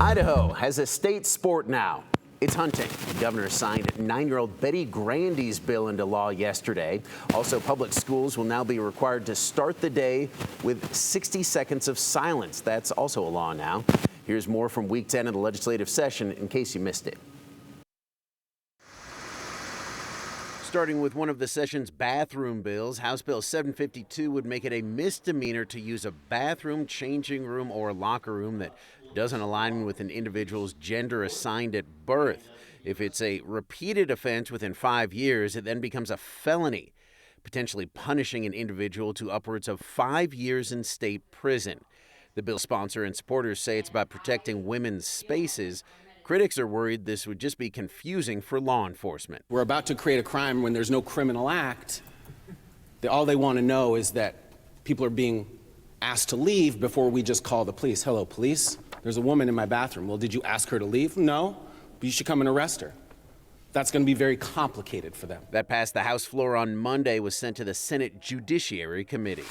Idaho has a state sport now. It's hunting. The governor signed 9-year-old Betty Grandy's bill into law yesterday. Also, public schools will now be required to start the day with 60 seconds of silence. That's also a law now. Here's more from week 10 of the legislative session in case you missed it. Starting with one of the session's bathroom bills, House Bill 752 would make it a misdemeanor to use a bathroom, changing room, or locker room that doesn't align with an individual's gender assigned at birth. If it's a repeated offense within 5 years, it then becomes a felony, potentially punishing an individual to upwards of 5 years in state prison. The bill's sponsor and supporters say it's about protecting women's spaces. Critics are worried this would just be confusing for law enforcement. We're about to create a crime when there's no criminal act. All they want to know is that people are being asked to leave before we just call the police. Hello, police. There's a woman in my bathroom. Well, did you ask her to leave? No, but you should come and arrest her. That's going to be very complicated for them. That passed the House floor on Monday, was sent to the Senate Judiciary Committee.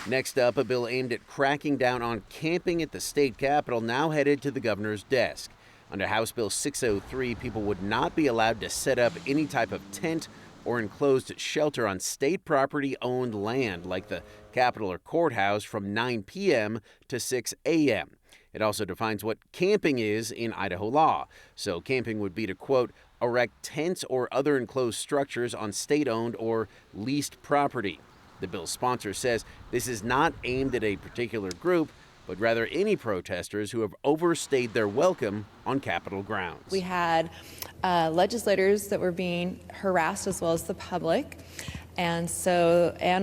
Next up, a bill aimed at cracking down on camping at the state capitol now headed to the governor's desk. Under House Bill 603, people would not be allowed to set up any type of tent or enclosed shelter on state property-owned land like the Capitol or courthouse from 9 p.m. to 6 a.m. It also defines what camping is in Idaho law. So camping would be to, quote, erect tents or other enclosed structures on state-owned or leased property. The bill's sponsor says this is not aimed at a particular group, but rather any protesters who have overstayed their welcome on Capitol grounds. We had legislators that were being harassed as well as the public. And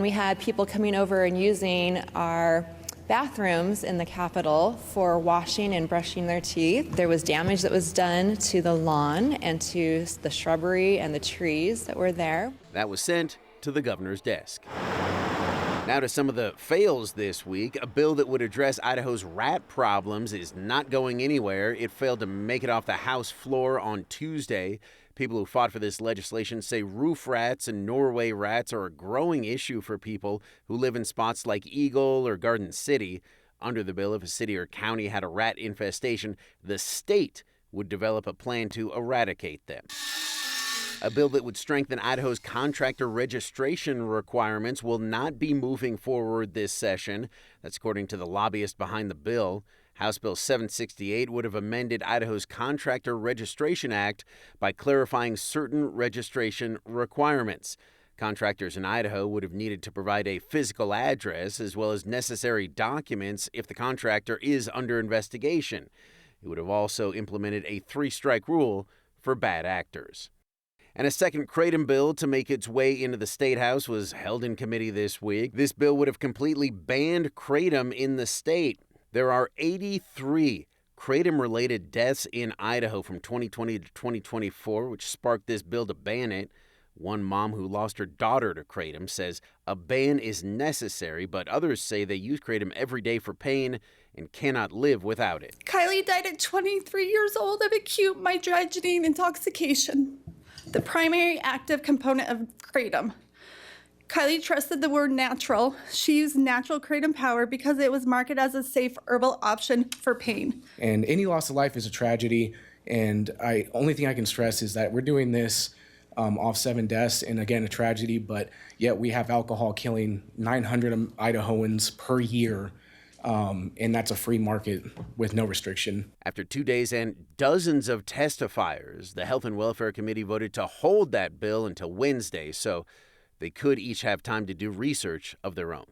we had people coming over and using our bathrooms in the Capitol for washing and brushing their teeth. There was damage that was done to the lawn and to the shrubbery and the trees that were there. That was sent to the governor's desk. Now to some of the fails this week. A bill that would address Idaho's rat problems is not going anywhere. It failed to make it off the House floor on Tuesday. People who fought for this legislation say roof rats and Norway rats are a growing issue for people who live in spots like Eagle or Garden City. Under the bill, if a city or county had a rat infestation, the state would develop a plan to eradicate them. A bill that would strengthen Idaho's contractor registration requirements will not be moving forward this session. That's according to the lobbyist behind the bill. House Bill 768 would have amended Idaho's Contractor Registration Act by clarifying certain registration requirements. Contractors in Idaho would have needed to provide a physical address as well as necessary documents if the contractor is under investigation. It would have also implemented a 3-strike rule for bad actors. And a second Kratom bill to make its way into the Statehouse was held in committee this week. This bill would have completely banned Kratom in the state. There are 83 Kratom-related deaths in Idaho from 2020 to 2024, which sparked this bill to ban it. One mom who lost her daughter to Kratom says a ban is necessary, but others say they use Kratom every day for pain and cannot live without it. Kylie died at 23 years old of acute migraine intoxication, the primary active component of Kratom. Kylie trusted the word natural. She used natural Kratom power because it was marketed as a safe herbal option for pain. And any loss of life is a tragedy. And only thing I can stress is that we're doing this off 7 deaths, and again, a tragedy, but yet we have alcohol killing 900 Idahoans per year. And that's a free market with no restriction. After 2 days and dozens of testifiers, the Health and Welfare Committee voted to hold that bill until Wednesday, so they could each have time to do research of their own.